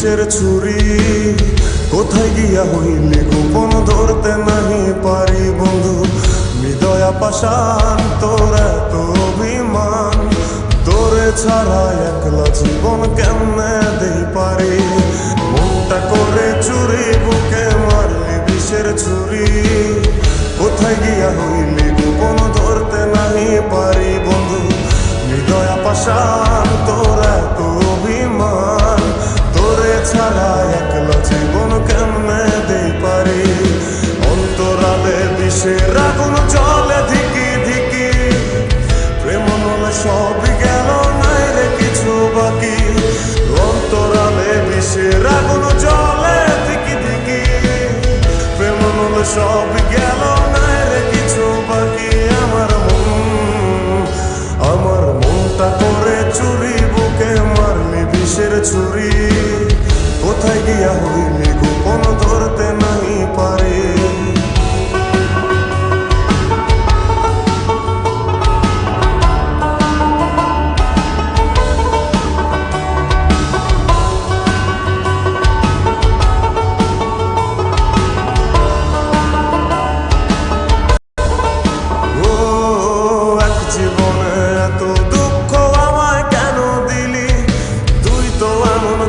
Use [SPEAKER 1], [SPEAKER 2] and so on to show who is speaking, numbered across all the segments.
[SPEAKER 1] বিষের ছুরি কোথায় গিয়া হইলে গোপন ধরতে নাহি পারি বন্ধু হৃদয় পাষাণ তোর এত অভিমান তোরে ছাড়া একলা জীবন কেমনে দেই পারি মনটা করে চুরি বুকে মারলি বিষের ছুরি কোথায় গিয়া হইলে গোপন ধরতে নাহি পারি বন্ধু হৃদয় পাষাণ তোর এত অভিমান তোরে ছাড়া একলা জীবন কেমনে দেই পারি অন্তরালে বিষের আগুন জ্বলে ধিকি ধিকি প্রেম নলে সব গেল নাই রে কিছু বাকি অন্তরালে বিষের আগুন জ্বলে ধিকি ধিকি প্রেম নলে সব গেল নাই রে কিছু বাকি আমার মনটা করে চুরি বুকে মারলি বিষের ছুরি কোথায় গিয়া হইলি গোপন ধরতে নাহি পারি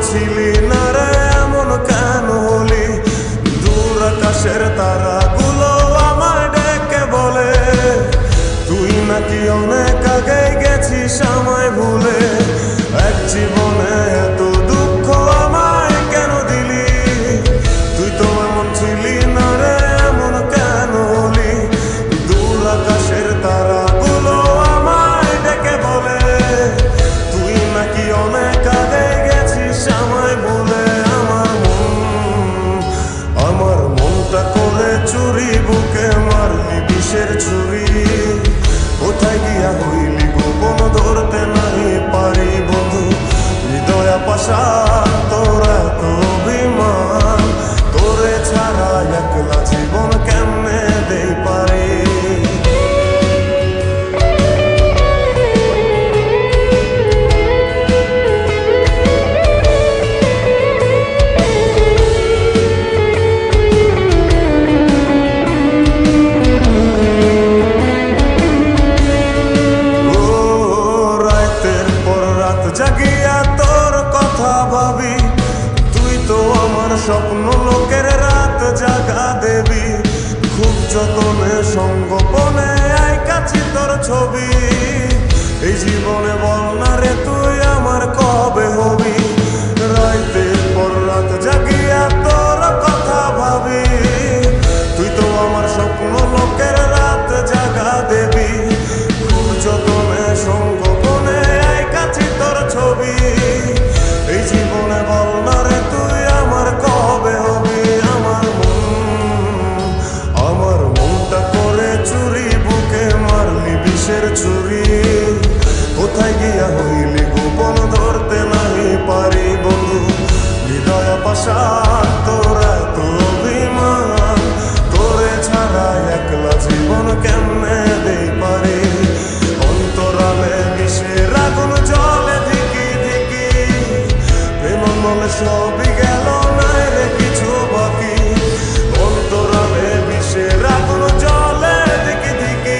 [SPEAKER 1] ছিলি না রে এমন কেন হলি দূর আকাশের তারাগুলো আমায় ডেকে বলে তুই নাকি অনেক আগে গেছিস আমায় ভুলে এক জীবনে এত দুঃখ আমায় কেন দিলি তুই তো এমন ছিলি না রে এমন কেন হলি দূর আকাশের তারাগুলো আমায় ডেকে বলে তুই নাকি অনেক আগে আমায় বলে আমার মনটা করে চুরি বুকে মারলি বিষের ছুরি কোথায় গিয়া হইলি গোপন ধরতে নাহি পারি বন্ধু হৃদয় পাষাণ তোর এত অভিমান তোরে ছাড়া একলা জীবন কেমনে দেই পারি জাগিয়া তোর কথা ভাবি তুই তো আমার স্বপ্ন লোকের রাত জাগা দেবী খুব যতনে সঙ্গোপনে আই কাছে তোর ছবি এই জীবনে বল না রে তুই আমার কবে হবি রাতের পর রাত জাগিয়া তোর কথা ভাবি তুই তো আমার স্বপ্ন লোকের রাত জাগা দেবী খুব যতনে সঙ্গোপনে আই কাছে তোর ছবি এই জীবনে বল না রে তুই আমার কবে হবি আমার মনটা করে চুরি বুকে মারলি বিষের ছুরি কোথায় গিয়া হইলি গোপন ধরতে নাহি পারি বন্ধু হৃদয় পাষাণ তোর এত অভিমান তোরে ছাড়া একলা জীবন কেমনে দেই পারি অন্তরালে বিষের আগুন জ্বলে ধিকি ধিকি প্রেম মনে সব